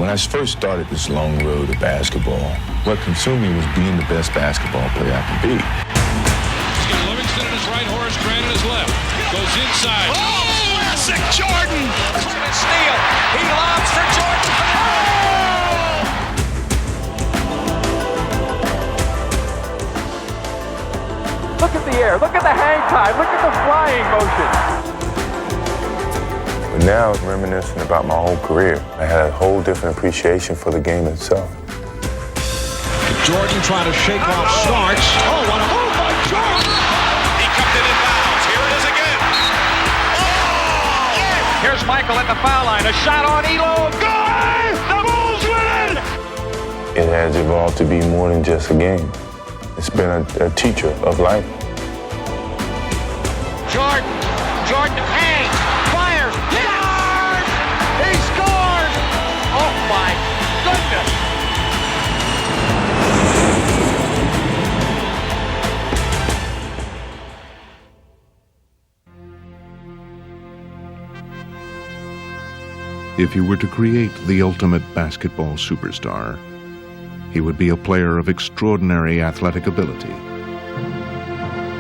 When I first started this long road of basketball, what consumed me was being the best basketball player I could be. He's got Livingston in his right, Horace Grant in his left. Goes inside. Oh, classic Jordan! Steal. He lobs for Jordan. Look at the air. Look at the hang time. Look at the flying motion. But now, reminiscing about my whole career, I had a whole different appreciation for the game itself. Jordan trying to shake off Starks. Oh, what a move by Jordan! He kept it in bounds. Here it is again. Oh! Here's Michael at the foul line. A shot on Elo. Good! The Bulls win it! It has evolved to be more than just a game. It's been a teacher of life. Jordan hangs, fires, scores! He scored! Oh my goodness! If you were to create the ultimate basketball superstar, he would be a player of extraordinary athletic ability,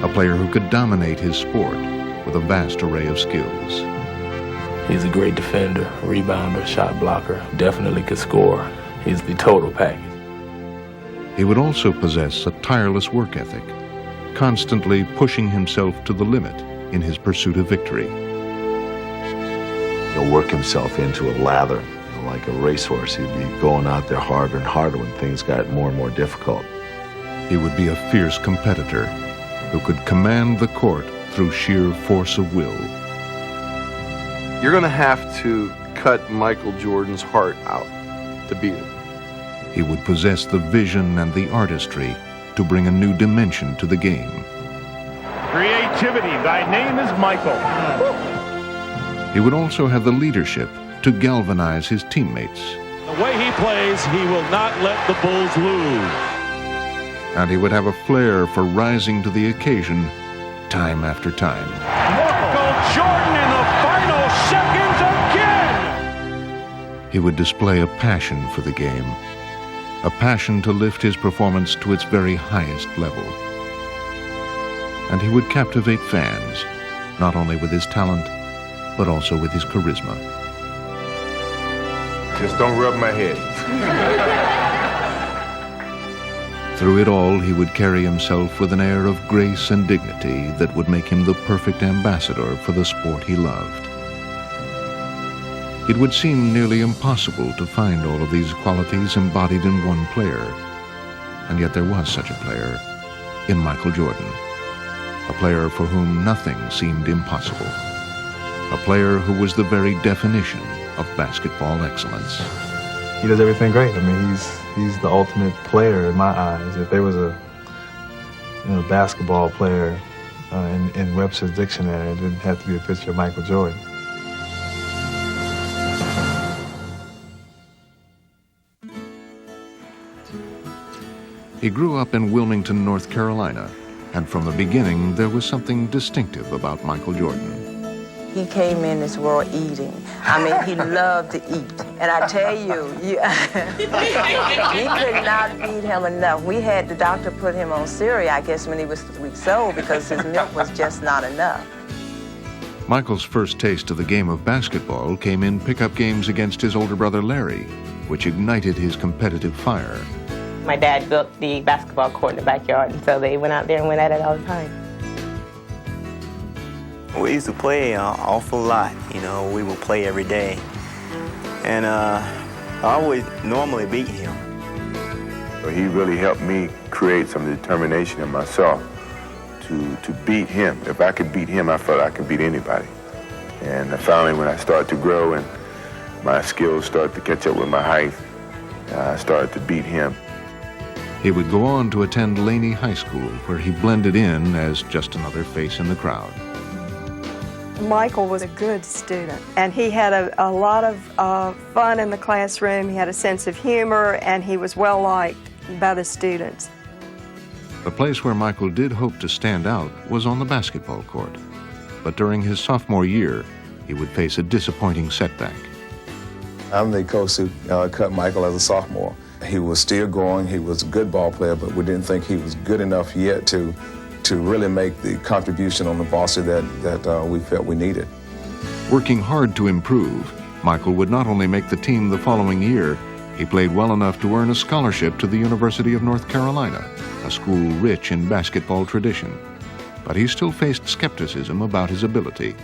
a player who could dominate his sport with a vast array of skills. He's a great defender, rebounder, shot blocker, definitely could score. He's the total package. He would also possess a tireless work ethic, constantly pushing himself to the limit in his pursuit of victory. He'll work himself into a lather, like a racehorse. He'd be going out there harder and harder when things got more and more difficult. He would be a fierce competitor who could command the court through sheer force of will. You're going to have to cut Michael Jordan's heart out to beat him. He would possess the vision and the artistry to bring a new dimension to the game. Creativity. Thy name is Michael. He would also have the leadership to galvanize his teammates. The way he plays, he will not let the Bulls lose. And he would have a flair for rising to the occasion time after time. Michael Jordan in the final seconds again! He would display a passion for the game, a passion to lift his performance to its very highest level. And he would captivate fans, not only with his talent, but also with his charisma. Just don't rub my head. Through it all, he would carry himself with an air of grace and dignity that would make him the perfect ambassador for the sport he loved. It would seem nearly impossible to find all of these qualities embodied in one player, and yet there was such a player in Michael Jordan, a player for whom nothing seemed impossible, a player who was the very definition of basketball excellence. He does everything great. I mean, he's the ultimate player in my eyes. If there was a basketball player in Webster's dictionary, it didn't have to be a picture of Michael Jordan. He grew up in Wilmington, North Carolina, and from the beginning there was something distinctive about Michael Jordan. He came in this world eating. I mean, he loved to eat. And I tell you, we could not feed him enough. We had the doctor put him on cereal, I guess, when he was 3 weeks old because his milk was just not enough. Michael's first taste of the game of basketball came in pickup games against his older brother Larry, which ignited his competitive fire. My dad built the basketball court in the backyard, and so they went out there and went at it all the time. We used to play an awful lot, we would play every day. And I always normally beat him. So he really helped me create some determination in myself to beat him. If I could beat him, I felt I could beat anybody. And finally, when I started to grow and my skills started to catch up with my height, I started to beat him. He would go on to attend Laney High School, where he blended in as just another face in the crowd. Michael was a good student, and he had a lot of fun in the classroom. He had a sense of humor, and he was well liked by the students. The place where Michael did hope to stand out was on the basketball court. But during his sophomore year, he would face a disappointing setback. I'm the coach who cut Michael as a sophomore. He was still growing. He was a good ball player, but we didn't think he was good enough yet to really make the contribution on the varsity that we felt we needed. Working hard to improve, Michael would not only make the team the following year, he played well enough to earn a scholarship to the University of North Carolina, a school rich in basketball tradition. But he still faced skepticism about his ability.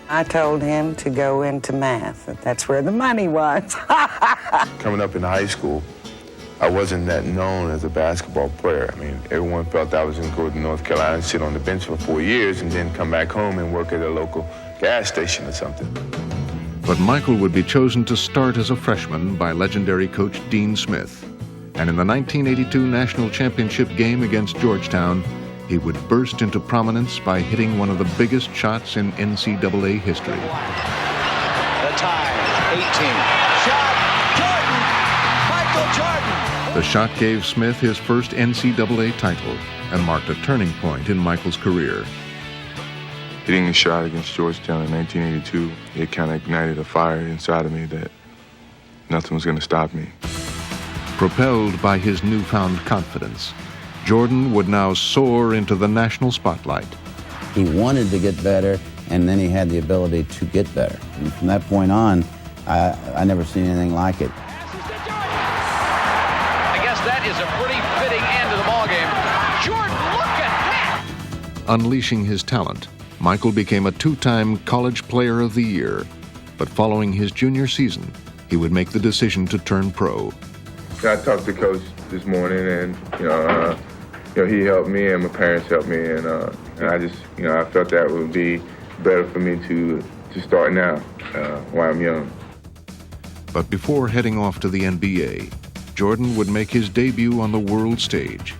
I told him to go into math. That's where the money was. Coming up in high school, I wasn't that known as a basketball player. I mean, everyone felt I was going to go to North Carolina and sit on the bench for 4 years and then come back home and work at a local gas station or something. But Michael would be chosen to start as a freshman by legendary coach Dean Smith. And in the 1982 National Championship game against Georgetown, he would burst into prominence by hitting one of the biggest shots in NCAA history. The tie, 18. Shot, Jordan! Michael Jordan! The shot gave Smith his first NCAA title and marked a turning point in Michael's career. Hitting a shot against Georgetown in 1982, it kind of ignited a fire inside of me that nothing was going to stop me. Propelled by his newfound confidence, Jordan would now soar into the national spotlight. He wanted to get better, and then he had the ability to get better. And from that point on, I never seen anything like it. I guess that is a pretty fitting end to the ballgame. Jordan, look at that! Unleashing his talent, Michael became a two-time College Player of the Year. But following his junior season, he would make the decision to turn pro. I talked to Coach this morning, and he helped me, and my parents helped me, and I just, I felt that would be better for me to start now while I'm young. But before heading off to the NBA, Jordan would make his debut on the world stage.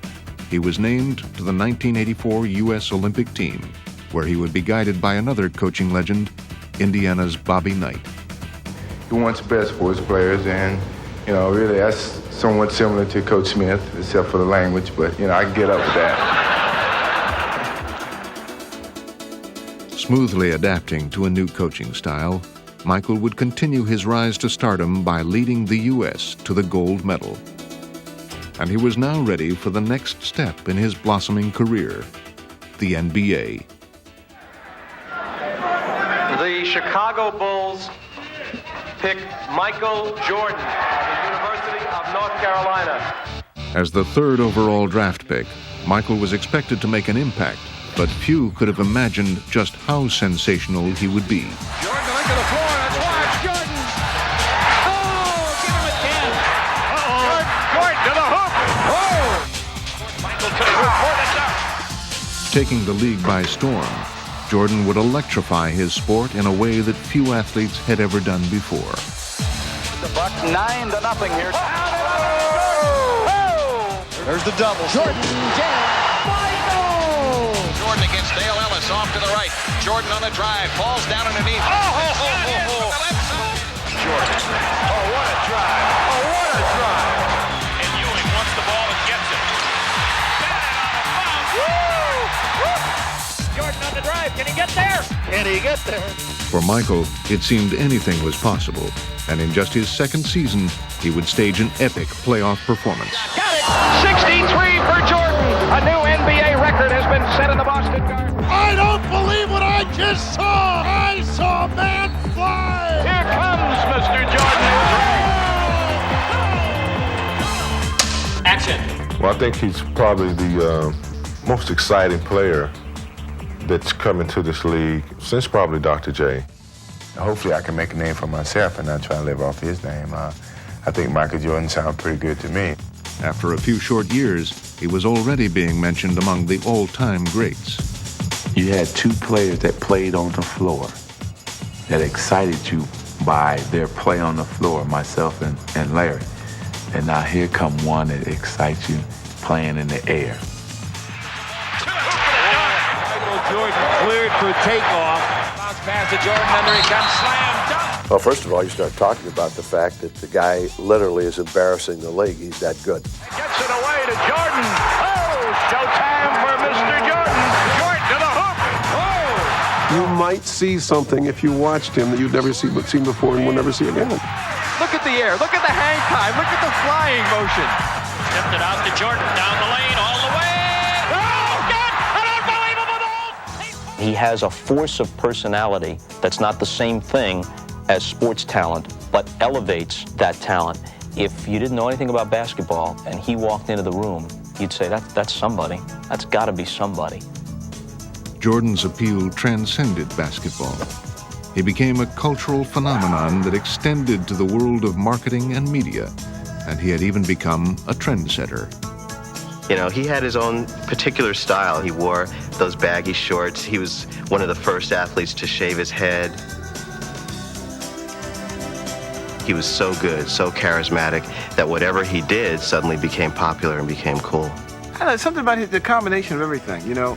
He was named to the 1984 U.S. Olympic team, where he would be guided by another coaching legend, Indiana's Bobby Knight. He wants best for his players, and really that's somewhat similar to Coach Smith, except for the language, but I can get up with that. Smoothly adapting to a new coaching style, Michael would continue his rise to stardom by leading the U.S. to the gold medal. And he was now ready for the next step in his blossoming career, the NBA. The Chicago Bulls pick Michael Jordan of the University of North Carolina. As the third overall draft pick, Michael was expected to make an impact, but few could have imagined just how sensational he would be. Jordan to the floor. Let's watch Jordan. Oh, give him again. Jordan to the hoop. Oh. Michael to the hoop. More than that. Taking the league by storm, Jordan would electrify his sport in a way that few athletes had ever done before. The Bucks 9-0 here. There's the double. Jordan, Michael! Jordan against Dale Ellis off to the right. Jordan on the drive, falls down underneath. Jordan. Oh, what a drive. Oh, what a drive. And Ewing wants the ball and gets it. Jordan on the drive. Can he get there? Can he get there? For Michael, it seemed anything was possible, and in just his second season, he would stage an epic playoff performance. Got it! 63 for Jordan. A new NBA record has been set in the Boston Garden. I don't believe what I just saw. I saw a man fly. Here comes Mr. Jordan. Action. Well, I think he's probably the most exciting player that's coming to this league since probably Dr. J. Hopefully I can make a name for myself and not try to live off his name. I think Michael Jordan sounds pretty good to me. After a few short years, he was already being mentioned among the all-time greats. You had two players that played on the floor that excited you by their play on the floor, myself and Larry. And now here come one that excites you playing in the air. Jordan cleared for takeoff. Bounce pass to Jordan, and there he comes, slam dunk. Well, first of all, you start talking about the fact that the guy literally is embarrassing the league. He's that good. Gets it away to Jordan. Oh, showtime for Mr. Jordan. Jordan to the hoop. Oh! You might see something if you watched him that you'd never seen before and will never see again. Look at the air. Look at the hang time. Look at the flying motion. Tipped it out to Jordan. Down the lane, all the way. Oh, God! An unbelievable ball! He has a force of personality that's not the same thing as sports talent, but elevates that talent. If you didn't know anything about basketball and he walked into the room, you'd say, that's somebody. That's got to be somebody. Jordan's appeal transcended basketball. He became a cultural phenomenon that extended to the world of marketing and media, and he had even become a trendsetter. You know, he had his own particular style. He wore those baggy shorts. He was one of the first athletes to shave his head. He was so good, so charismatic, that whatever he did suddenly became popular and became cool. I don't know, something about the combination of everything, you know.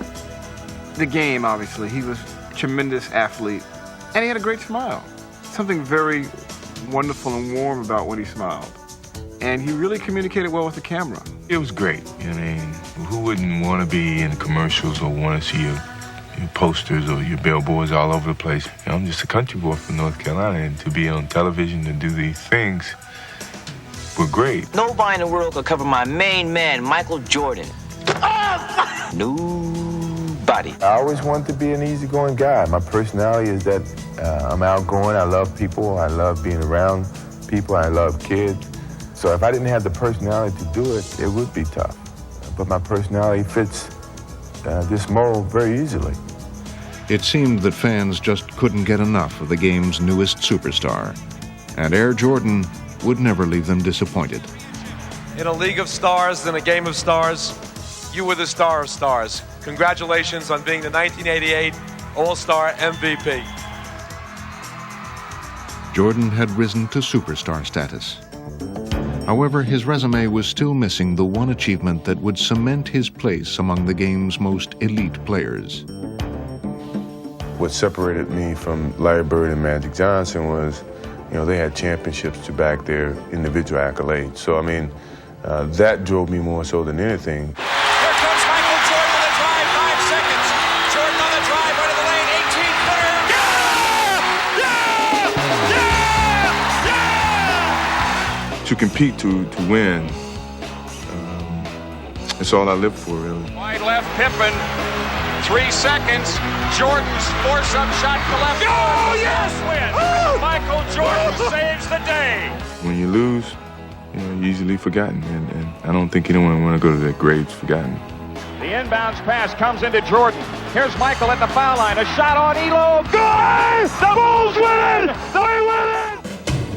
The game, obviously. He was a tremendous athlete. And he had a great smile. Something very wonderful and warm about when he smiled. And he really communicated well with the camera. It was great. I mean, who wouldn't want to be in commercials or want to see your posters or your billboards all over the place? You know, I'm just a country boy from North Carolina, and to be on television and do these things were great. Nobody in the world could cover my main man, Michael Jordan. Nobody. I always wanted to be an easygoing guy. My personality is that I'm outgoing. I love people. I love being around people. I love kids. So if I didn't have the personality to do it, it would be tough. But my personality fits this mold very easily. It seemed that fans just couldn't get enough of the game's newest superstar, and Air Jordan would never leave them disappointed. In a league of stars and a game of stars, you were the star of stars. Congratulations on being the 1988 All-Star MVP. Jordan had risen to superstar status. However, his resume was still missing the one achievement that would cement his place among the game's most elite players. What separated me from Larry Bird and Magic Johnson was, you know, they had championships to back their individual accolades. So, I mean, that drove me more so than anything. Here comes Michael Jordan on the drive, 5 seconds. Jordan on the drive, right of the lane, 18-footer. To compete, to win, it's all I live for, really. Wide left, Pippen. 3 seconds. Jordan's force-up shot to left. Oh, yes! Win. Michael Jordan saves the day. When you lose, you know, you're easily forgotten, and I don't think anyone want to go to their graves forgotten. The inbounds pass comes into Jordan. Here's Michael at the foul line. A shot on Elo. Good! The Bulls win! They win!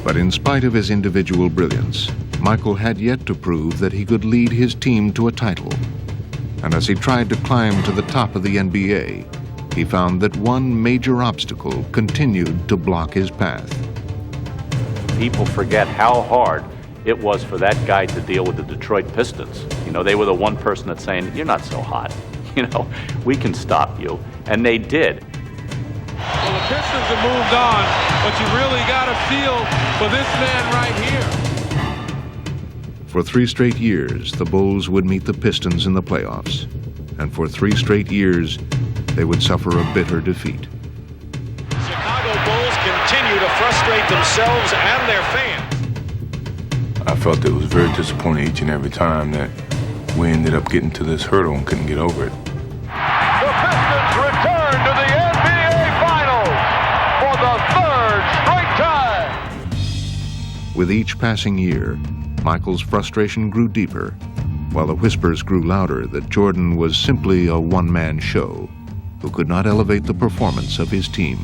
But in spite of his individual brilliance, Michael had yet to prove that he could lead his team to a title. And as he tried to climb to the top of the NBA, he found that one major obstacle continued to block his path. People forget how hard it was for that guy to deal with the Detroit Pistons. You know, they were the one person that's saying, you're not so hot. You know, we can stop you. And they did. Well, the Pistons have moved on, but you really got a feel for this man right here. For 3 straight years, the Bulls would meet the Pistons in the playoffs. And for 3 straight years, they would suffer a bitter defeat. Chicago Bulls continue to frustrate themselves and their fans. I felt it was very disappointing each and every time that we ended up getting to this hurdle and couldn't get over it. The Pistons return to the NBA Finals for the 3rd straight time. With each passing year, Michael's frustration grew deeper, while the whispers grew louder that Jordan was simply a one-man show who could not elevate the performance of his team.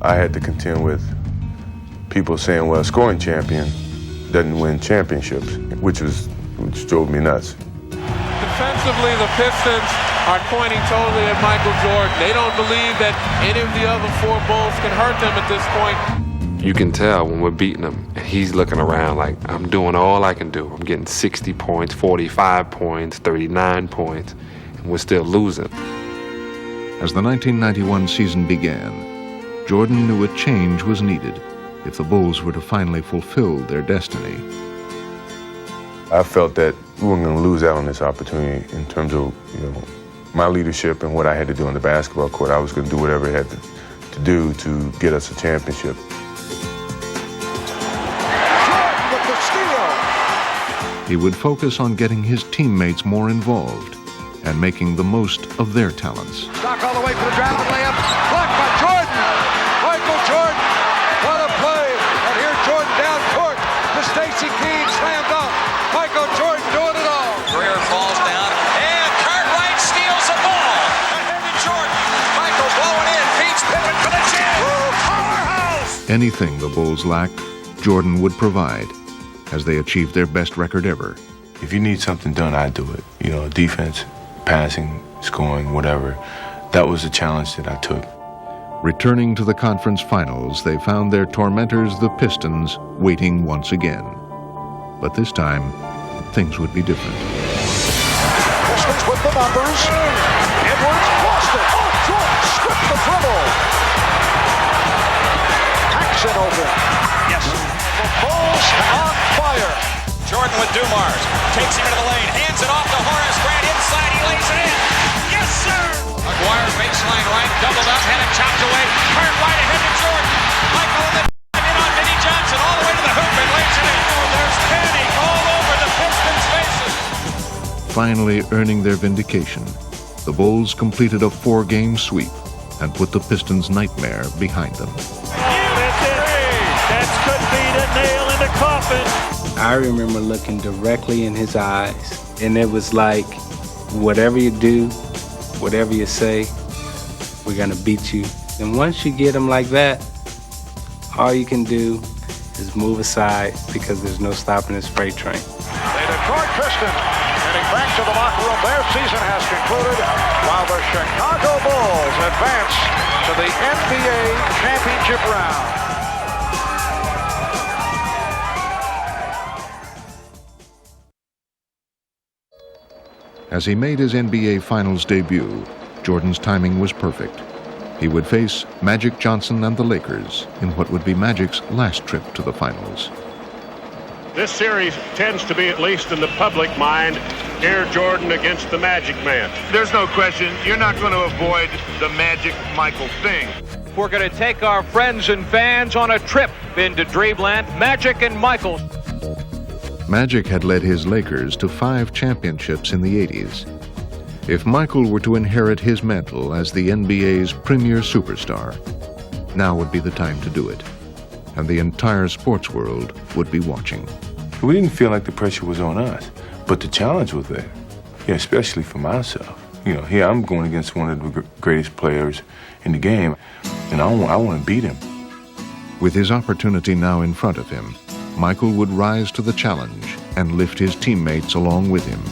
I had to contend with people saying, well, a scoring champion doesn't win championships, which drove me nuts. Defensively, the Pistons are pointing totally at Michael Jordan. They don't believe that any of the other 4 Bulls can hurt them at this point. You can tell when we're beating him, and he's looking around like, I'm doing all I can do. I'm getting 60 points, 45 points, 39 points, and we're still losing. As the 1991 season began, Jordan knew a change was needed if the Bulls were to finally fulfill their destiny. I felt that we weren't going to lose out on this opportunity in terms of, you know, my leadership and what I had to do on the basketball court. I was going to do whatever I had to do to get us a championship. With the steal. He would focus on getting his teammates more involved and making the most of their talents. Stock all the way for the driving layup. Blocked by Jordan. Michael Jordan. What a play. And here Jordan down court to Stacey Keene, slam dunk. Michael Jordan doing it all. Greer falls down, and Cartwright steals the ball. Ahead to Jordan. Michael blowing in, beats Pippen for the jam. Powerhouse! Anything the Bulls lacked, Jordan would provide as they achieved their best record ever. If you need something done, I do it. You know, defense, passing, scoring, whatever. That was the challenge that I took. Returning to the conference finals, they found their tormentors, the Pistons, waiting once again. But this time, things would be different. Pistons with the numbers. Edwards lost it. Oh, Jordan stripped the dribble. Hacks it open. Yes. The Bulls on fire. Jordan with Dumars. Takes him into the lane. Hands it off to Horace Grant. Inside, he lays it in. Yes, sir! McGuire baseline right. Doubled up. Had it chopped away. Cartwright ahead to Jordan. Michael in the in on Vinnie Johnson. All the way to the hoop and lays it in. Oh, there's panic all over the Pistons' faces. Finally earning their vindication, the Bulls completed a 4-game sweep and put the Pistons' nightmare behind them. That could be the nail in the coffin. I remember looking directly in his eyes, and it was like, whatever you do, whatever you say, we're gonna beat you. And once you get him like that, all you can do is move aside because there's no stopping this freight train. The Detroit Pistons heading back to the locker room. Their season has concluded while the Chicago Bulls advance to the NBA championship round. As he made his NBA Finals debut, Jordan's timing was perfect. He would face Magic Johnson and the Lakers in what would be Magic's last trip to the finals. This series tends to be, at least in the public mind, Air Jordan against the Magic Man. There's no question, you're not going to avoid the Magic Michael thing. We're going to take our friends and fans on a trip into Dreamland. Magic and Michael. Magic had led his Lakers to 5 championships in the 80s. If Michael were to inherit his mantle as the NBA's premier superstar, now would be the time to do it. And the entire sports world would be watching. We didn't feel like the pressure was on us, but the challenge was there. Yeah, especially for myself. You know, here I'm going against one of the greatest players in the game, and I want to beat him. With his opportunity now in front of him, Michael would rise to the challenge and lift his teammates along with him,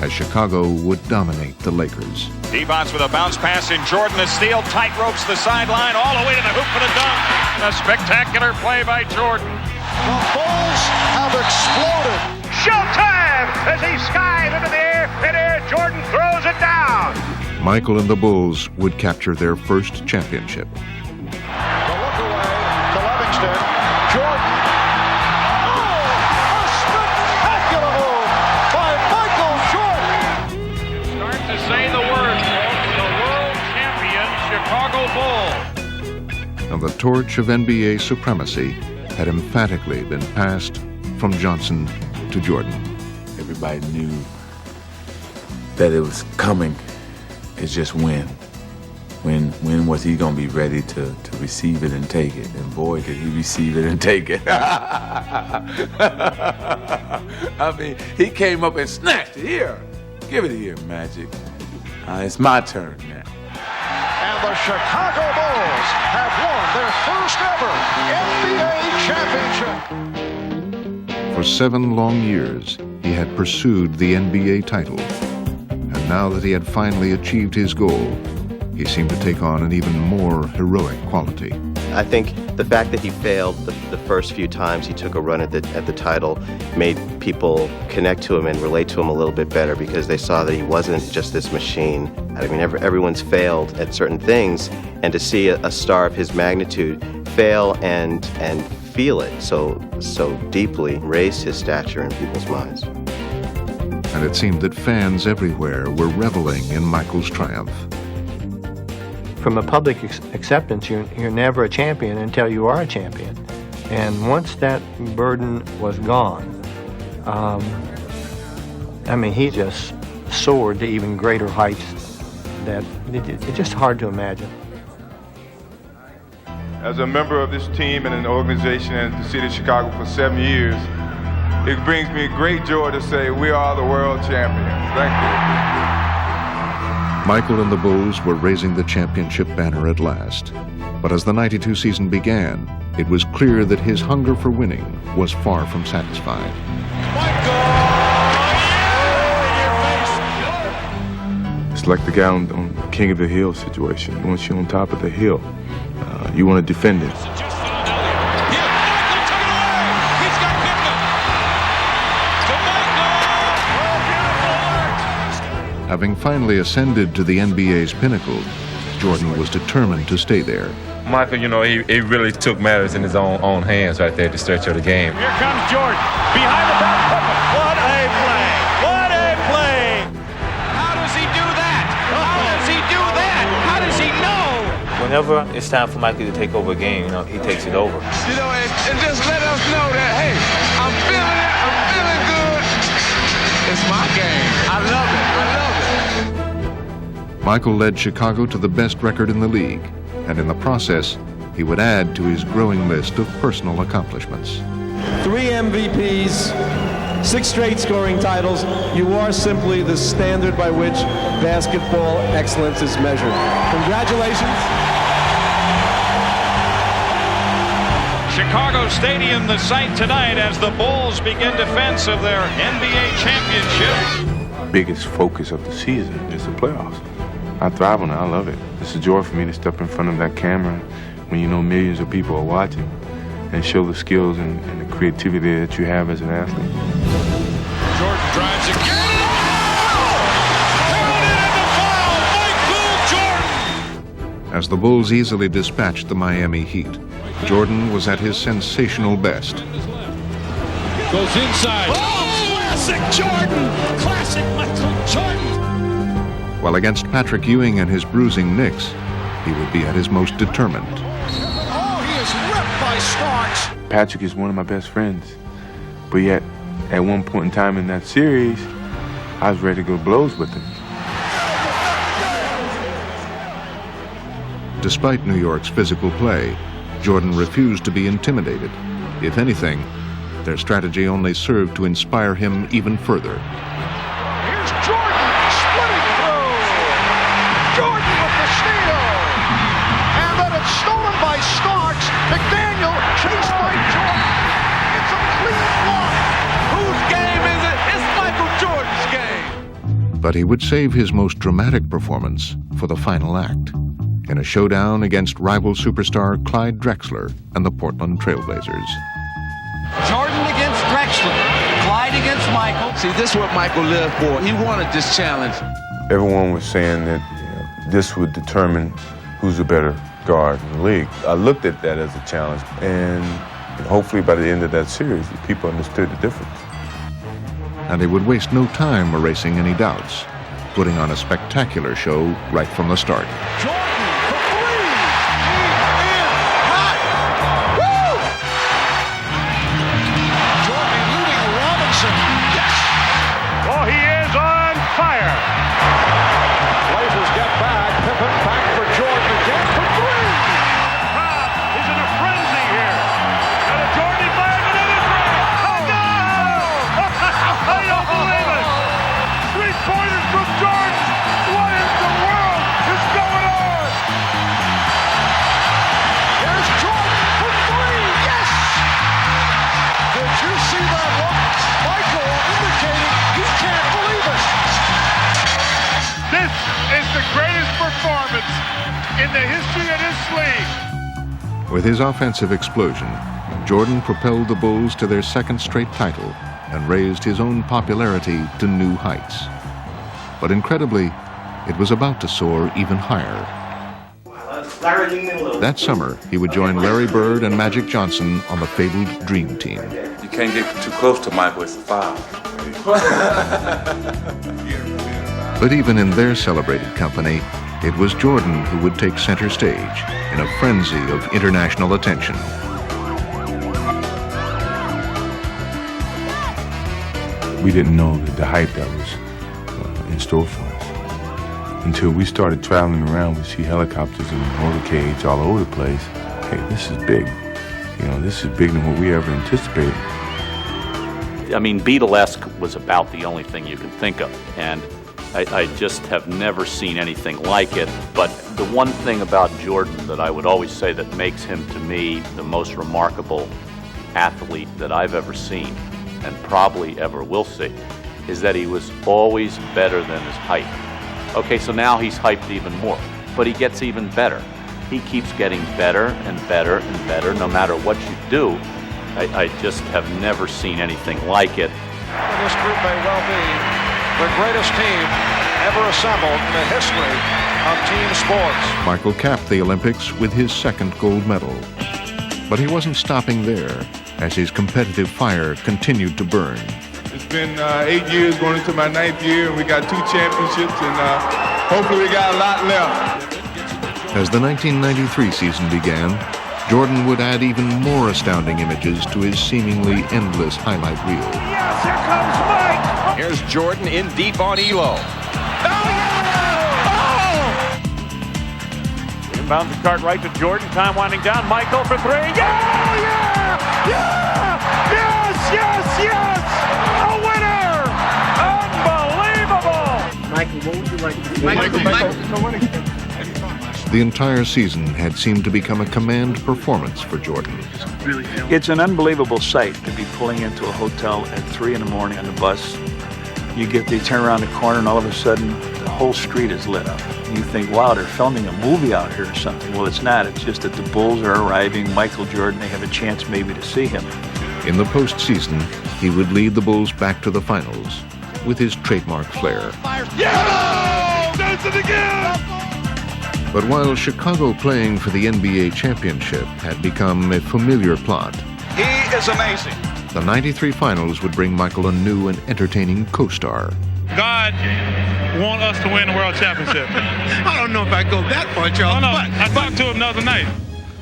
as Chicago would dominate the Lakers. Devon's with a bounce pass in Jordan. The steal, tight ropes the sideline, all the way to the hoop for the dunk. A spectacular play by Jordan. The Bulls have exploded. Showtime as he skies into the air. Midair, Jordan throws it down. Michael and the Bulls would capture their first championship. The look away to Livingston. Jordan. Oh, a spectacular move by Michael Jordan. Start to say the word, the world champion Chicago Bulls. And the torch of NBA supremacy had emphatically been passed from Johnson to Jordan. Everybody knew that it was coming. It's just when. When was he going to be ready to receive it and take it? And boy, could he receive it and take it. I mean, he came up and snatched it. Here, give it here, Magic. It's my turn now. And the Chicago Bulls have won their first ever NBA championship. For 7 long years, he had pursued the NBA title. And now that he had finally achieved his goal, he seemed to take on an even more heroic quality. I think the fact that he failed the first few times he took a run at the title made people connect to him and relate to him a little bit better because they saw that he wasn't just this machine. I mean, everyone's failed at certain things, and to see a star of his magnitude fail and feel it so deeply raised his stature in people's minds. And and it seemed that fans everywhere were reveling in Michael's triumph. From a public acceptance, you're never a champion until you are a champion. And once that burden was gone, I mean, he just soared to even greater heights that it's just hard to imagine. As a member of this team and an organization in the city of Chicago for 7 years, it brings me great joy to say we are the world champions. Thank you. Michael and the Bulls were raising the championship banner at last. But as the '92 season began, it was clear that his hunger for winning was far from satisfied. It's like the guy on King of the Hill situation. Once you're on top of the hill, you want to defend it. Having finally ascended to the NBA's pinnacle, Jordan was determined to stay there. Michael, you know, he really took matters in his own hands right there at the stretch of the game. Here comes Jordan. Behind the back. What a play. What a play. How does he do that? How does he do that? How does he know? Whenever it's time for Michael to take over a game, you know, he takes it over. You know, and just let us know that, hey, I'm feeling it. I'm feeling good. It's my game. I love it. I love it. Michael led Chicago to the best record in the league, and in the process, he would add to his growing list of personal accomplishments. 3 MVPs, 6 straight scoring titles. You are simply the standard by which basketball excellence is measured. Congratulations. Chicago Stadium, the site tonight as the Bulls begin defense of their NBA championship. Biggest focus of the season is the playoffs. I thrive on it. I love it. It's a joy for me to step in front of that camera when you know millions of people are watching and show the skills and the creativity that you have as an athlete. Jordan drives again. Counted in the foul. Michael Jordan. As the Bulls easily dispatched the Miami Heat, Jordan was at his sensational best. Goes inside. Oh, classic Jordan. Classic Michael Jordan. While against Patrick Ewing and his bruising Knicks, he would be at his most determined. Oh, he is ripped by Starks. Patrick is one of my best friends, but yet at one point in time in that series, I was ready to go blows with him. Despite New York's physical play, Jordan refused to be intimidated. If anything, their strategy only served to inspire him even further. Here's Jordan splitting through. Jordan with the steal. And then it's stolen by Starks. McDaniel chased by Jordan. It's a clean block. Whose game is it? It's Michael Jordan's game. But he would save his most dramatic performance for the final act, in a showdown against rival superstar Clyde Drexler and the Portland Trailblazers. Jordan against Drexler, Clyde against Michael. See, this is what Michael lived for. He wanted this challenge. Everyone was saying that this would determine who's a better guard in the league. I looked at that as a challenge, and hopefully by the end of that series, people understood the difference. And they would waste no time erasing any doubts, putting on a spectacular show right from the start. Oh, he is on fire. Blazers get back. Pippen back for Jordan again for three. The crowd is in a frenzy here. And a Jordan environment in his ring. Oh, no! I don't believe it. 3-pointers from Jordan. What in the world is going on? There's Jordan for three. Yes! Did you see that look? Michael indicating he can't believe it. This is the greatest performance in the history of this league. With his offensive explosion, Jordan propelled the Bulls to their second straight title and raised his own popularity to new heights. But incredibly, it was about to soar even higher. That summer, he would join Larry Bird and Magic Johnson on the fabled Dream Team. You can't get too close to Michael, it's a foul. But even in their celebrated company, it was Jordan who would take center stage in a frenzy of international attention. We didn't know the hype that was in store for us. Until we started traveling around, we see helicopters and motorcades all over the place. Hey, this is big. You know, this is bigger than what we ever anticipated. I mean, Beatlesque was about the only thing you could think of, and I just have never seen anything like it. But the one thing about Jordan that I would always say that makes him, to me, the most remarkable athlete that I've ever seen, and probably ever will see, is that he was always better than his height. Okay, so now he's hyped even more, but he gets even better. He keeps getting better and better and better no matter what you do. I just have never seen anything like it. This group may well be the greatest team ever assembled in the history of team sports. Michael capped the Olympics with his second gold medal. But he wasn't stopping there, as his competitive fire continued to burn. It's been 8 years going into my 9th year, and we got 2 championships, and hopefully we got a lot left. As the 1993 season began, Jordan would add even more astounding images to his seemingly endless highlight reel. Yes, here comes Mike. Here's Jordan in deep on Elo. Inbound the cart right to Jordan. Time winding down. Michael for 3. Yeah! Yeah! Yeah! Yes! Yes! Yes! A winner! Unbelievable! Michael, what would you like to do? Michael. The entire season had seemed to become a command performance for Jordan. It's an unbelievable sight to be pulling into a hotel at 3 in the morning on the bus. You turn around the corner and all of a sudden the whole street is lit up. You think, wow, they're filming a movie out here or something. Well, it's not. It's just that the Bulls are arriving. Michael Jordan, they have a chance maybe to see him. In the postseason, he would lead the Bulls back to the finals with his trademark flair. Yeah! Does it again! But while Chicago playing for the NBA championship had become a familiar plot, He is amazing. the 93 finals would bring Michael a new and entertaining co-star. God want us to win the world championship. I don't know if I go that far, Charles. Oh, no. I talked to him the other night.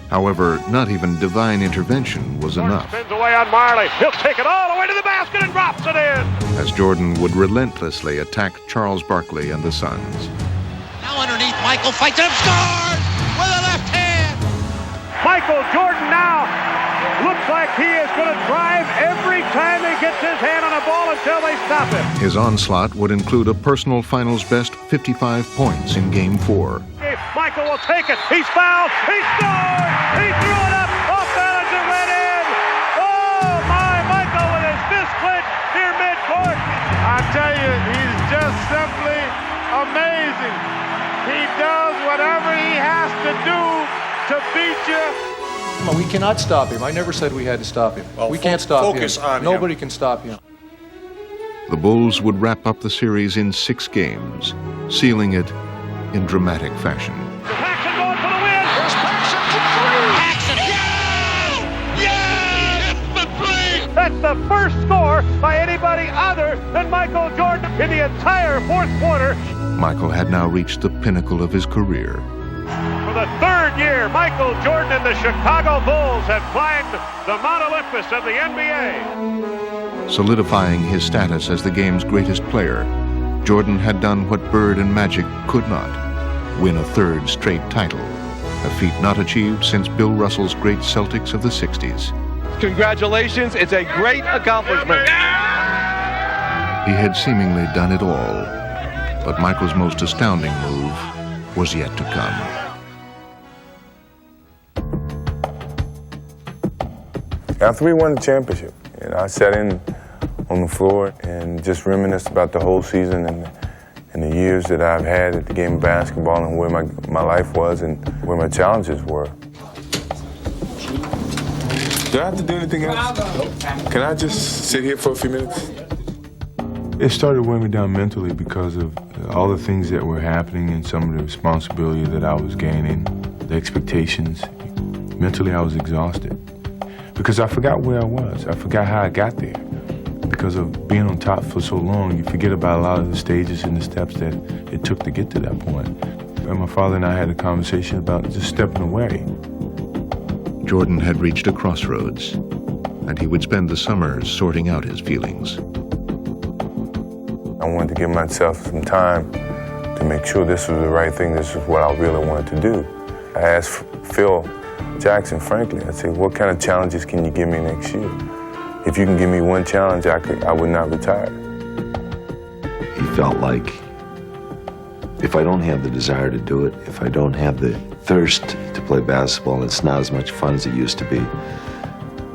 However, not even divine intervention was enough, Spins away on Marley. He'll take it all the way to the basket and drops it in. as Jordan would relentlessly attack Charles Barkley and the Suns. Now underneath, Michael fights and scores with a left hand. Michael Jordan now looks like he is going to drive every time he gets his hand on a ball until they stop him. His onslaught would include a personal finals best 55 points in Game 4. Michael will take it. He's fouled. He scored. He threw it up. Off balance and went in. Oh, my. Michael with his fist clenched near midcourt. I tell you, he's just simply amazing. He does whatever he has to do to beat you. We cannot stop him. I never said we had to stop him. We can't stop him. Focus on him. Nobody can stop him. The Bulls would wrap up the series in 6 games, sealing it in dramatic fashion. Paxson going for the win. Here's Paxson for 3. Paxson. Yeah! The 3. That's the first score by anybody other than Michael Jordan in the entire fourth quarter. Michael had now reached the pinnacle of his career. For the 3rd year, Michael Jordan and the Chicago Bulls have climbed the Mount Olympus of the NBA. Solidifying his status as the game's greatest player, Jordan had done what Bird and Magic could not, win a 3rd straight title, a feat not achieved since Bill Russell's great Celtics of the 60s. Congratulations, it's a great accomplishment. He had seemingly done it all, but Michael's most astounding move was yet to come. After we won the championship, I sat in on the floor and just reminisced about the whole season and the years that I've had at the game of basketball and where my life was and where my challenges were. Do I have to do anything else? Can I just sit here for a few minutes? It started weighing me down mentally because of all the things that were happening and some of the responsibility that I was gaining, the expectations. Mentally, I was exhausted because I forgot where I was. I forgot how I got there. because of being on top for so long, you forget about a lot of the stages and the steps that it took to get to that point. And my father and I had a conversation about just stepping away. Jordan had reached a crossroads, and he would spend the summers sorting out his feelings. I wanted to give myself some time to make sure this was the right thing, this is what I really wanted to do. I asked Phil Jackson, frankly, I said, what kind of challenges can you give me next year? If you can give me one challenge, I would not retire. He felt like if I don't have the desire to do it, if I don't have the thirst to play basketball, and it's not as much fun as it used to be,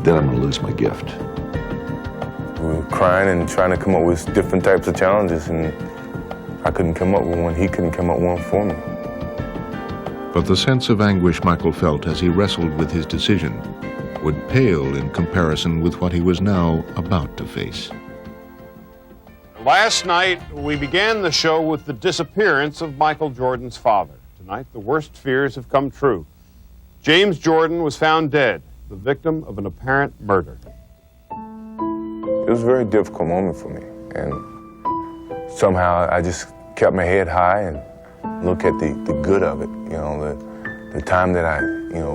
then I'm going to lose my gift. We were crying and trying to come up with different types of challenges, and I couldn't come up with one. He couldn't come up with one for me. But the sense of anguish Michael felt as he wrestled with his decision would pale in comparison with what he was now about to face. Last night, we began the show with the disappearance of Michael Jordan's father. Tonight, the worst fears have come true. James Jordan was found dead, the victim of an apparent murder. It was a very difficult moment for me, and somehow I just kept my head high and looked at the good of it, you know, the time that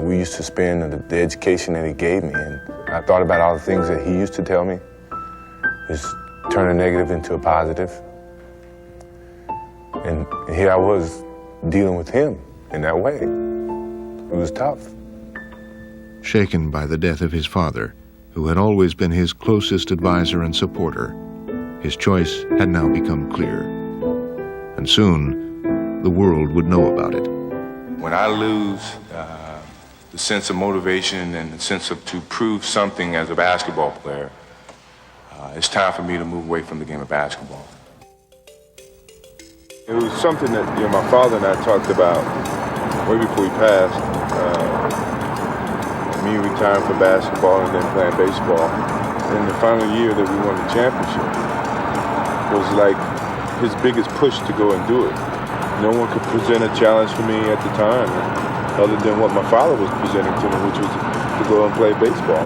we used to spend and the education that he gave me. And I thought about all the things that he used to tell me, just turn a negative into a positive. And here I was dealing with him in that way. It was tough. Shaken by the death of his father, who had always been his closest advisor and supporter, his choice had now become clear. And soon, the world would know about it. When I lose the sense of motivation and the sense of to prove something as a basketball player, it's time for me to move away from the game of basketball. It was something that my father and I talked about way before he passed. Me retiring from basketball and then playing baseball. And the final year that we won the championship was like his biggest push to go and do it. No one could present a challenge for me at the time other than what my father was presenting to me, which was to go and play baseball.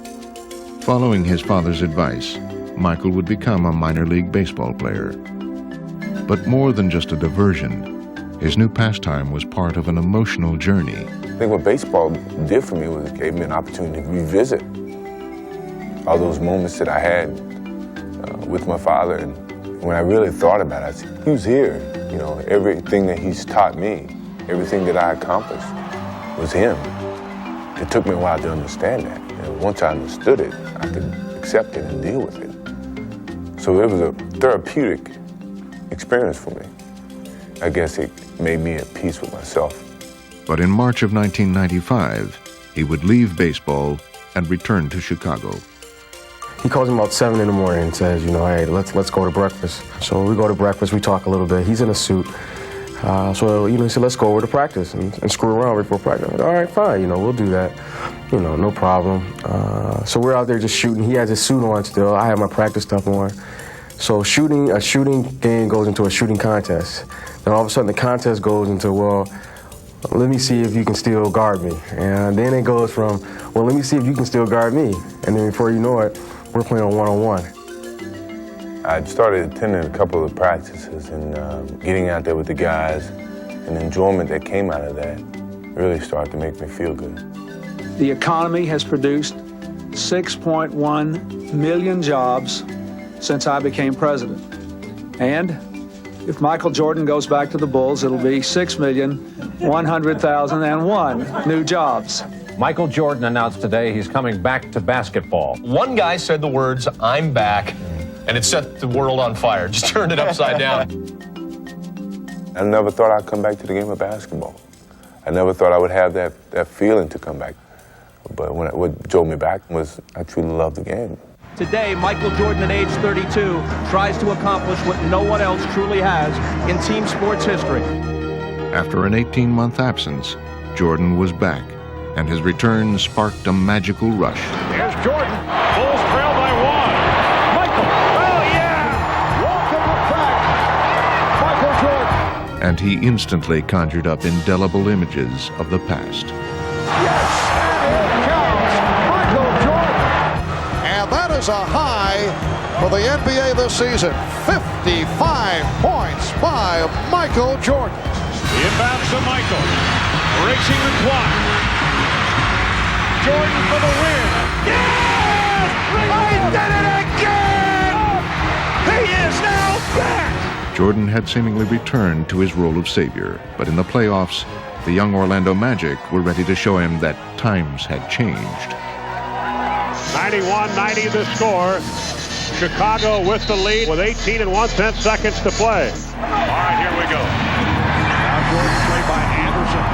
Following his father's advice, Michael would become a minor league baseball player. But more than just a diversion, his new pastime was part of an emotional journey. I think what baseball did for me was it gave me an opportunity to revisit all those moments that I had with my father. And when I really thought about it, I said, he was here. You know, everything that he's taught me, everything that I accomplished was him. It took me a while to understand that. And once I understood it, I could accept it and deal with it. So it was a therapeutic experience for me. I guess it made me at peace with myself. But in March of 1995, he would leave baseball and return to Chicago. He calls me about 7 in the morning and says, hey, let's go to breakfast. So we go to breakfast, we talk a little bit. He's in a suit. So he said, let's go over to practice and screw around before practice. I'm like, all right, fine, we'll do that. No problem. So we're out there just shooting. He has his suit on still. I have my practice stuff on. So a shooting game goes into a shooting contest. Then all of a sudden the contest goes into, well, let me see if you can still guard me. And then it goes from, well, let me see if you can still guard me. And then before you know it, we're playing on one-on-one. I started attending a couple of practices and getting out there with the guys, and the enjoyment that came out of that really started to make me feel good. The economy has produced 6.1 million jobs since I became president. And if Michael Jordan goes back to the Bulls, it'll be 6,100,001 new jobs. Michael Jordan announced today he's coming back to basketball. One guy said the words, "I'm back," and it set the world on fire, just turned it upside down. I never thought I'd come back to the game of basketball. I never thought I would have that feeling to come back. But what drove me back was I truly loved the game. Today, Michael Jordan at age 32 tries to accomplish what no one else truly has in team sports history. After an 18-month absence, Jordan was back, and his return sparked a magical rush. Here's Jordan. Bulls trail by 1. Michael. Oh, yeah. Welcome back, Michael Jordan. And he instantly conjured up indelible images of the past. Yes, and it counts. Michael Jordan. And that is a high for the NBA this season. 55 points by Michael Jordan. The inbounds to Michael. Racing the clock. Jordan for the win. Yes! He did it again! He is now back! Jordan had seemingly returned to his role of savior, but in the playoffs, the young Orlando Magic were ready to show him that times had changed. 91-90 the score. Chicago with the lead with 18 1/10 seconds to play. All right, here we go. Now Jordan played by Anderson.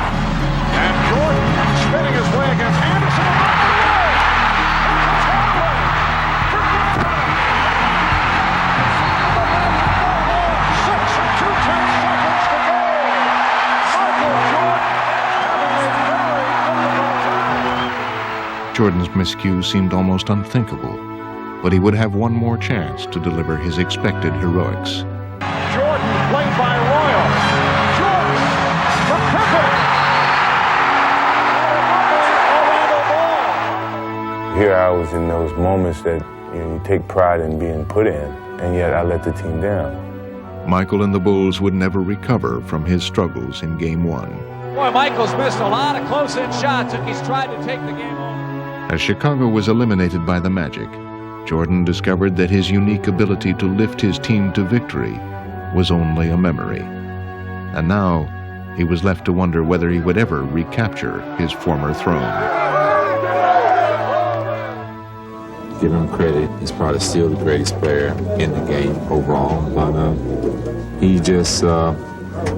And Jordan spinning his way against Anderson. Jordan's miscue seemed almost unthinkable, but he would have one more chance to deliver his expected heroics. Jordan played by Royal. Jordan from Pippen. Here I was in those moments that you take pride in being put in, and yet I let the team down. Michael and the Bulls would never recover from his struggles in Game 1. Boy, Michael's missed a lot of close-in shots, and he's tried to take the game on. As Chicago was eliminated by the Magic, Jordan discovered that his unique ability to lift his team to victory was only a memory. And now, he was left to wonder whether he would ever recapture his former throne. Give him credit, he's probably still the greatest player in the game overall, but he just,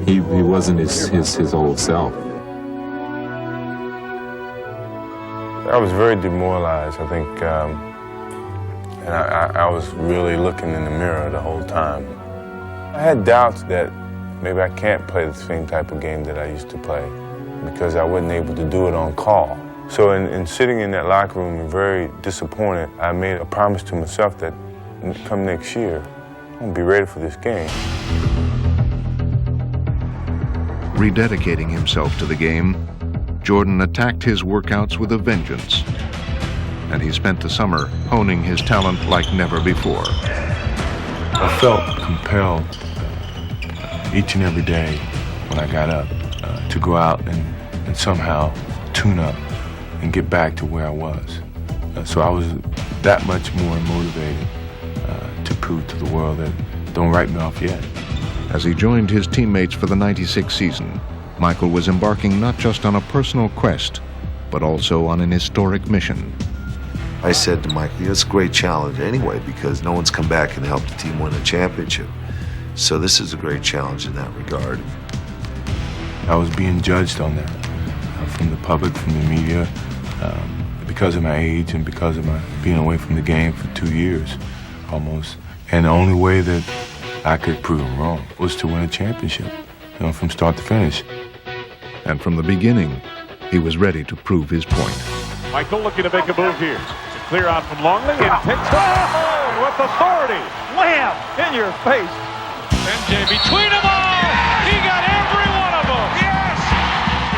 he wasn't his old self. I was very demoralized, I think, and I was really looking in the mirror the whole time. I had doubts that maybe I can't play the same type of game that I used to play because I wasn't able to do it on call. So in sitting in that locker room and very disappointed, I made a promise to myself that come next year, I'm gonna be ready for this game. Rededicating himself to the game, Jordan attacked his workouts with a vengeance, and he spent the summer honing his talent like never before. I felt compelled each and every day when I got up to go out and somehow tune up and get back to where I was. So I was that much more motivated to prove to the world that don't write me off yet. As he joined his teammates for the '96 season, Michael was embarking not just on a personal quest, but also on an historic mission. I said to Michael, it's a great challenge anyway because no one's come back and helped the team win a championship. So this is a great challenge in that regard. I was being judged on that from the public, from the media, because of my age and because of my being away from the game for 2 years almost. And the only way that I could prove them wrong was to win a championship, from start to finish. And from the beginning, he was ready to prove his point. Michael looking to make a move here. It's a clear out from Longley and takes home with authority. Wham! In your face. MJ between them all. He got every one of them. Yes!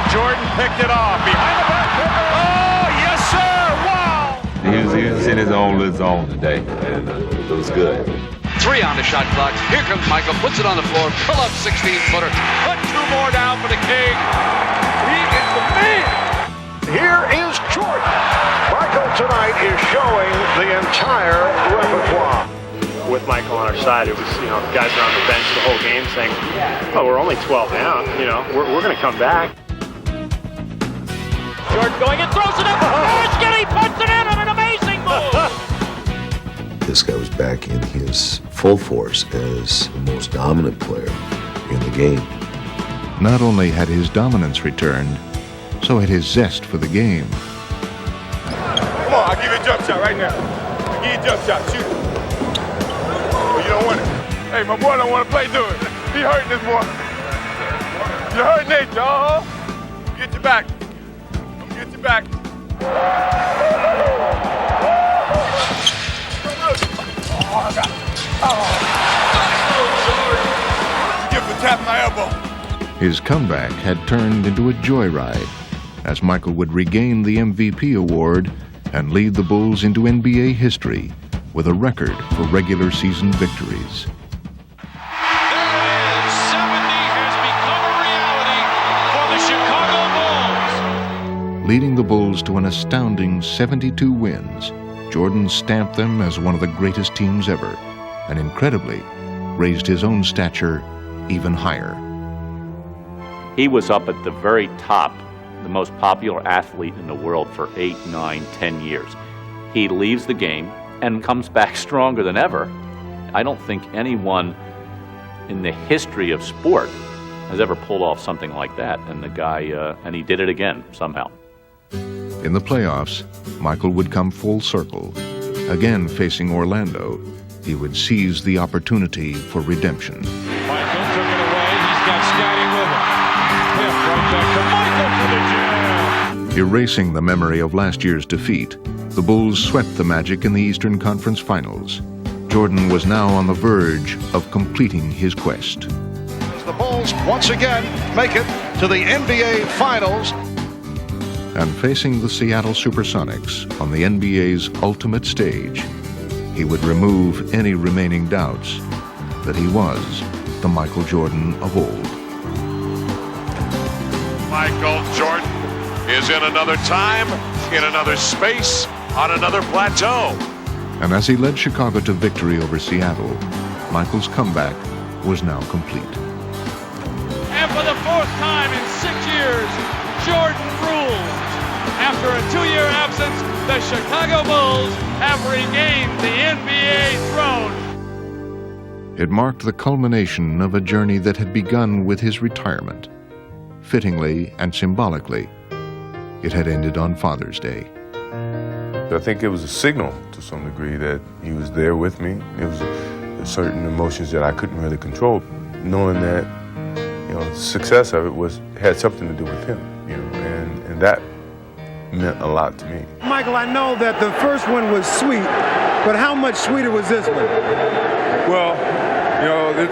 Jordan picked it off behind the back. Oh, yes, sir! Wow! He was in his own little zone today, and it was good. 3 on the shot clock. Here comes Michael, puts it on the floor, pull up 16-footer, put 2 more down for the King. He is the man. Here is Jordan. Michael tonight is showing the entire repertoire. With Michael on our side, it was, guys are on the bench the whole game saying, oh, we're only 12 down, we're going to come back. Jordan going and throws it up. He puts it in on an amazing move. This guy was back in his full force as the most dominant player in the game. Not only had his dominance returned, so had his zest for the game. Come on, I'll give you a jump shot right now. I'll give you a jump shot, shoot it. Oh, you don't want it. Hey, my boy don't want to play, do it. He hurting this boy. You're hurting Nate, y'all. Get you back. I'm gonna get you back. His comeback had turned into a joyride as Michael would regain the MVP award and lead the Bulls into NBA history with a record for regular season victories. Leading the Bulls to an astounding 72 wins, Jordan stamped them as one of the greatest teams ever, and incredibly, raised his own stature even higher. He was up at the very top, the most popular athlete in the world for 8, 9, 10 years. He leaves the game and comes back stronger than ever. I don't think anyone in the history of sport has ever pulled off something like that, and the guy, and he did it again somehow. In the playoffs, Michael would come full circle. Again facing Orlando, he would seize the opportunity for redemption. Michael took it away. He's got Scotty with him. Pip right back to Michael for the jam. Erasing the memory of last year's defeat, the Bulls swept the Magic in the Eastern Conference Finals. Jordan was now on the verge of completing his quest. As the Bulls once again make it to the NBA Finals. And facing the Seattle Supersonics on the NBA's ultimate stage, he would remove any remaining doubts that he was the Michael Jordan of old. Michael Jordan is in another time, in another space, on another plateau. And as he led Chicago to victory over Seattle, Michael's comeback was now complete. And for the fourth time in 6 years, Jordan rules. After a 2-year absence, the Chicago Bulls have regained the NBA throne. It marked the culmination of a journey that had begun with his retirement. Fittingly and symbolically, it had ended on Father's Day. I think it was a signal to some degree that he was there with me. It was certain emotions that I couldn't really control, knowing that, the success of it had something to do with him, and that meant a lot to me. Michael, I know that the first one was sweet, but how much sweeter was this one? Well,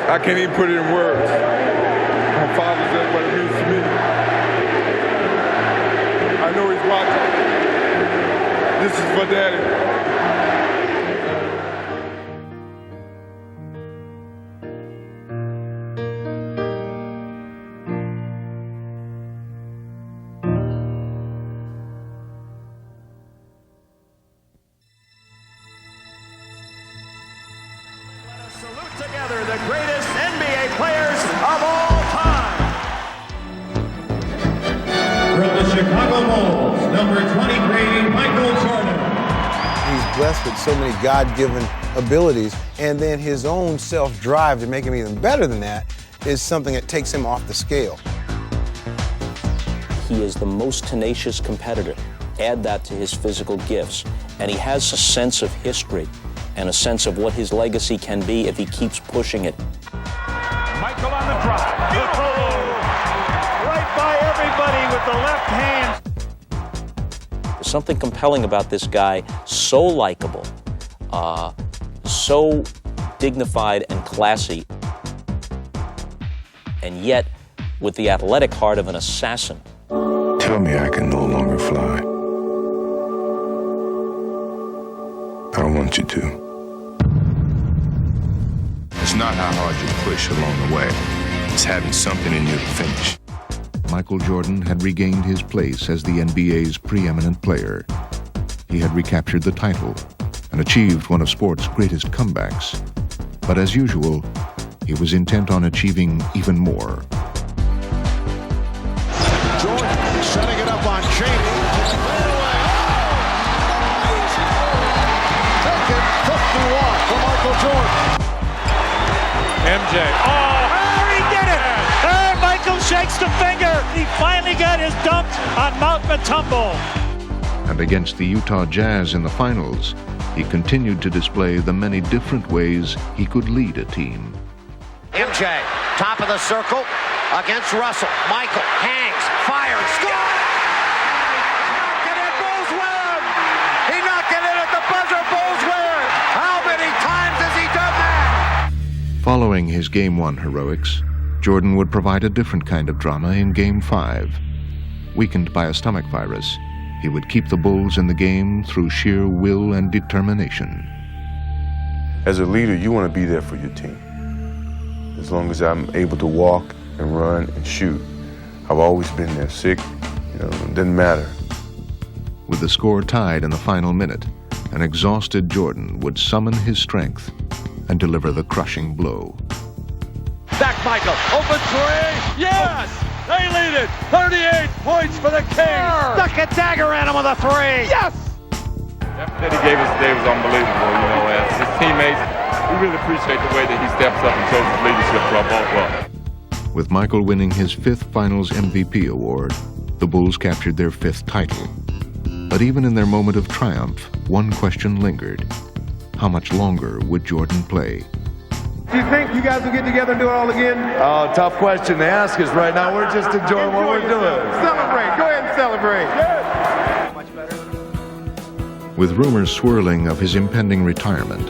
I can't even put it in words. My Father's Day, what it means to me. I know he's watching. This is for Daddy. Together, the greatest NBA players of all time. From the Chicago Bulls, number 23, Michael Jordan. He's blessed with so many God-given abilities, and then his own self-drive to make him even better than that is something that takes him off the scale. He is the most tenacious competitor. Add that to his physical gifts, and he has a sense of history and a sense of what his legacy can be if he keeps pushing it. Michael on the drive. Right by everybody with the left hand. There's something compelling about this guy, so likable, so dignified and classy, and yet with the athletic heart of an assassin. Tell me I can no longer fly. I don't want you to. It's not how hard you push along the way. It's having something in you to finish. Michael Jordan had regained his place as the NBA's preeminent player. He had recaptured the title and achieved one of sport's greatest comebacks. But as usual, he was intent on achieving even more. Jordan setting it up on Cheney. Take it, 51 for Michael Jordan. MJ. He did it! Michael shakes the finger. He finally got his dunk on Mount Matumbo. And against the Utah Jazz in the finals, he continued to display the many different ways he could lead a team. MJ, top of the circle against Russell. Michael hangs, fires, score! Knocked it in, Bulls win! He knocked it in at the buzzer, Bulls win! How many times has he done that? Following his Game 1 heroics, Jordan would provide a different kind of drama in Game 5. Weakened by a stomach virus, he would keep the Bulls in the game through sheer will and determination. as a leader, you want to be there for your team. As long as I'm able to walk and run and shoot, I've always been there. Sick, it doesn't matter. With the score tied in the final minute, an exhausted Jordan would summon his strength and deliver the crushing blow. Back Michael, open three, yes! They lead it, 38 points for the Kings! Stuck a dagger at him with a three! Yes! That he gave us today was unbelievable, as his teammates, we really appreciate the way that he steps up and shows his leadership to our ball club. With Michael winning his 5th Finals MVP award, the Bulls captured their 5th title. But even in their moment of triumph, one question lingered. How much longer would Jordan play? Do you think you guys will get together and do it all again? Oh, tough question to ask us right now. We're just enjoying what we're doing. Celebrate. Go ahead and celebrate. With rumors swirling of his impending retirement,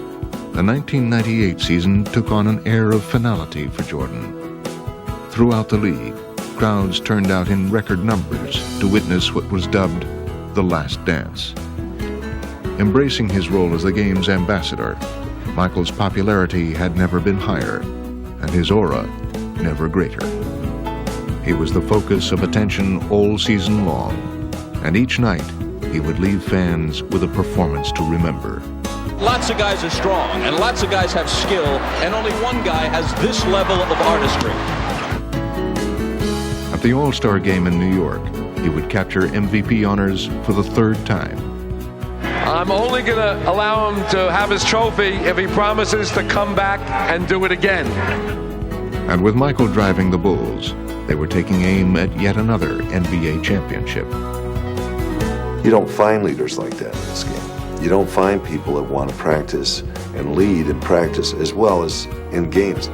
the 1998 season took on an air of finality for Jordan. Throughout the league, crowds turned out in record numbers to witness what was dubbed the Last Dance. Embracing his role as the game's ambassador, Michael's popularity had never been higher, and his aura never greater. He was the focus of attention all season long, and each night he would leave fans with a performance to remember. Lots of guys are strong, and lots of guys have skill, and only one guy has this level of artistry. At the All-Star Game in New York, he would capture MVP honors for the 3rd time. I'm only going to allow him to have his trophy if he promises to come back and do it again. And with Michael driving the Bulls, they were taking aim at yet another NBA championship. You don't find leaders like that in this game. You don't find people that want to practice and lead in practice as well as in games.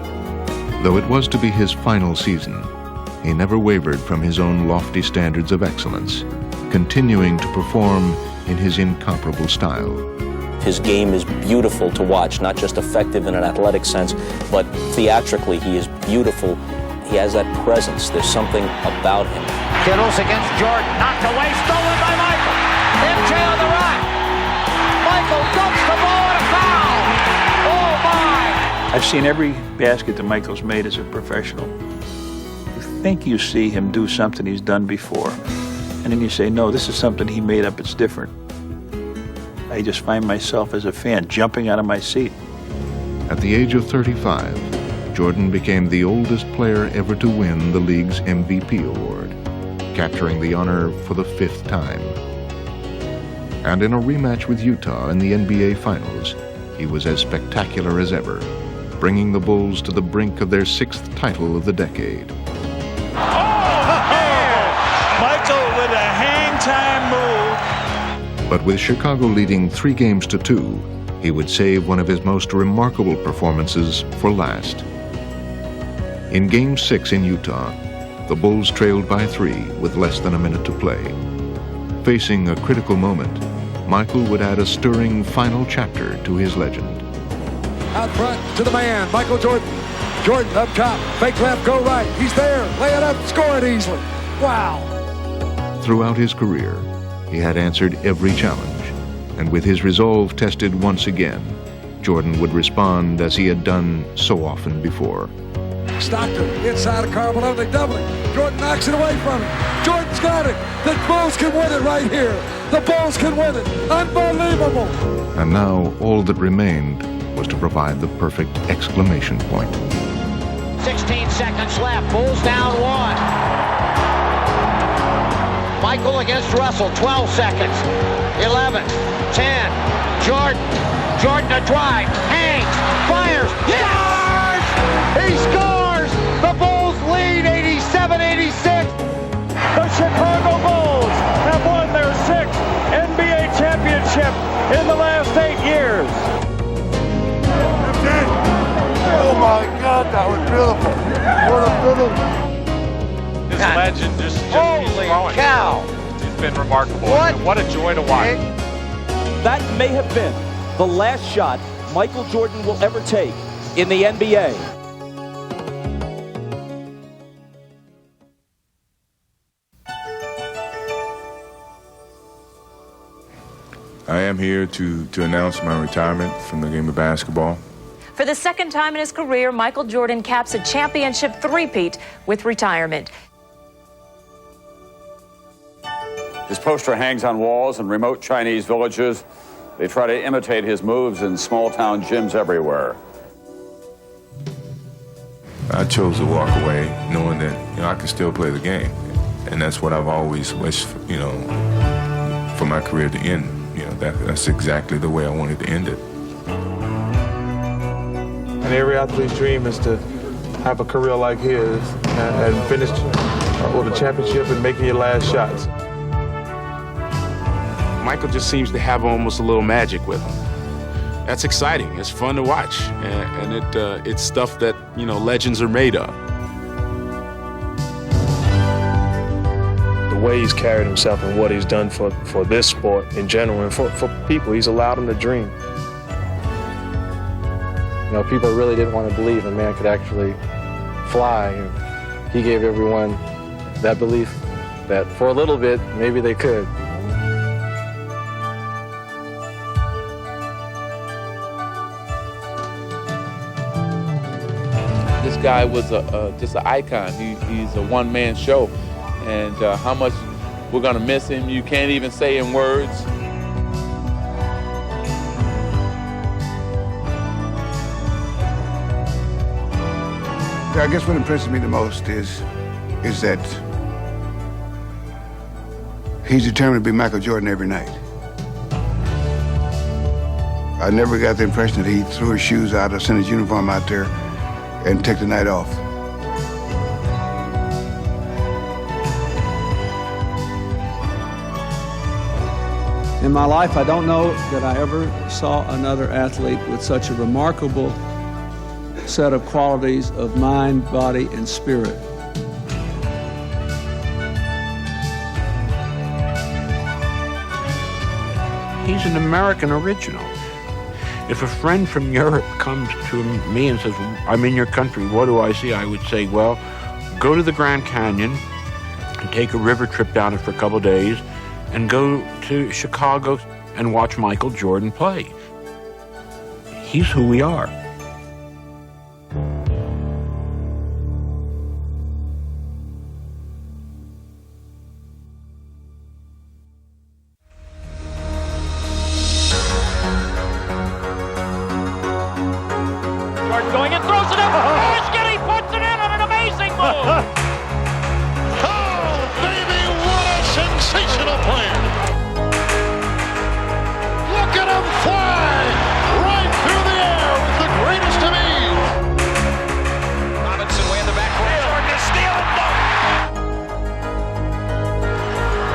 Though it was to be his final season, he never wavered from his own lofty standards of excellence, continuing to perform in his incomparable style. His game is beautiful to watch, not just effective in an athletic sense, but theatrically he is beautiful. He has that presence. There's something about him. Kittles against Jordan, knocked away, stolen by Michael. MJ on the right. Michael dumps the ball and a foul. Oh my! I've seen every basket that Michael's made as a professional. You think you see him do something he's done before, and then you say, no, this is something he made up, it's different. I just find myself as a fan jumping out of my seat. At the age of 35, Jordan became the oldest player ever to win the league's MVP award, capturing the honor for the 5th time. And in a rematch with Utah in the NBA Finals, he was as spectacular as ever, bringing the Bulls to the brink of their 6th title of the decade. Michael with a hang-time move. But with Chicago leading 3-2, he would save one of his most remarkable performances for last. In Game 6 in Utah, the Bulls trailed by 3 with less than a minute to play. Facing a critical moment, Michael would add a stirring final chapter to his legend. Out front to the man, Michael Jordan. Jordan up top, fake left, go right. He's there, lay it up, score it easily. Wow. Throughout his career, he had answered every challenge, and with his resolve tested once again, Jordan would respond as he had done so often before. Stockton inside of Carmelo, they double it. Jordan knocks it away from him. Jordan's got it. The Bulls can win it right here. The Bulls can win it. Unbelievable. And now all that remained was to provide the perfect exclamation point. 16 seconds left. Bulls down 1. Michael against Russell, 12 seconds. 11, 10. Jordan a drive. Hangs, fires, scores! He scores! The Bulls lead 87-86. The Chicago Bulls have won their 6th NBA championship in the last 8 years. Oh my God, that was beautiful. What a beautiful. His legend just Holy cow. It's been remarkable. What a joy to watch. That may have been the last shot Michael Jordan will ever take in the NBA. I am here to announce my retirement from the game of basketball. For the second time in his career, Michael Jordan caps a championship three-peat with retirement. His poster hangs on walls in remote Chinese villages. They try to imitate his moves in small-town gyms everywhere. I chose to walk away knowing that, I can still play the game. And that's what I've always wished, for my career to end. That's exactly the way I wanted to end it. And every athlete's dream is to have a career like his and finish with a championship and making your last shots. Michael just seems to have almost a little magic with him. That's exciting. It's fun to watch, and it's stuff that legends are made of. The way he's carried himself and what he's done for this sport in general and for people, he's allowed them to dream. People really didn't want to believe a man could actually fly, and he gave everyone that belief that for a little bit maybe they could. This guy was just an icon. He's a one-man show, and how much we're gonna miss him, you can't even say in words. I guess what impresses me the most is that he's determined to be Michael Jordan every night. I never got the impression that he threw his shoes out or sent his uniform out there and take the night off. In my life, I don't know that I ever saw another athlete with such a remarkable set of qualities of mind, body, and spirit. He's an American original. If a friend from Europe comes to me and says, I'm in your country, what do I see? I would say, well, go to the Grand Canyon and take a river trip down it for a couple of days and go to Chicago and watch Michael Jordan play. He's who we are. Jordan going in, throws it up. Oh, Skinny puts it in on an amazing move. Oh, baby, what a sensational play. Look at him fly right through the air with the greatest of ease. Robinson way in the back court. Jordan is stealing. No.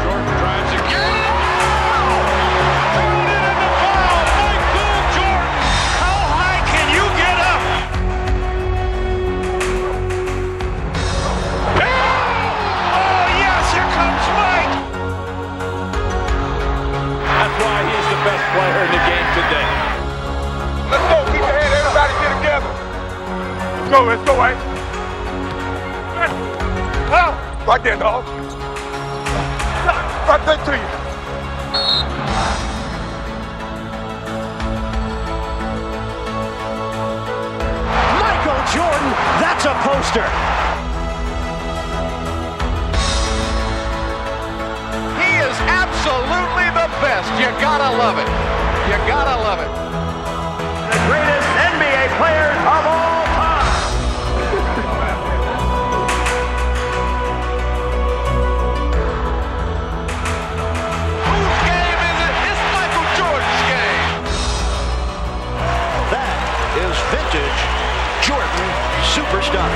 Jordan drives again. Thrown it in the foul. Michael Jordan. How high can you get up? Oh, yes, here comes Mike. That's why he's the best player in the game today. Let's go. Keep your hand. Everybody get together. Let's go. Let's go, right? Right there, dog. Right there to you. Michael Jordan, that's a poster. He is absolutely the best. You gotta love it. You gotta love it. The greatest NBA players of all time. Whose game is it? It's Michael Jordan's game. That is vintage Jordan superstar.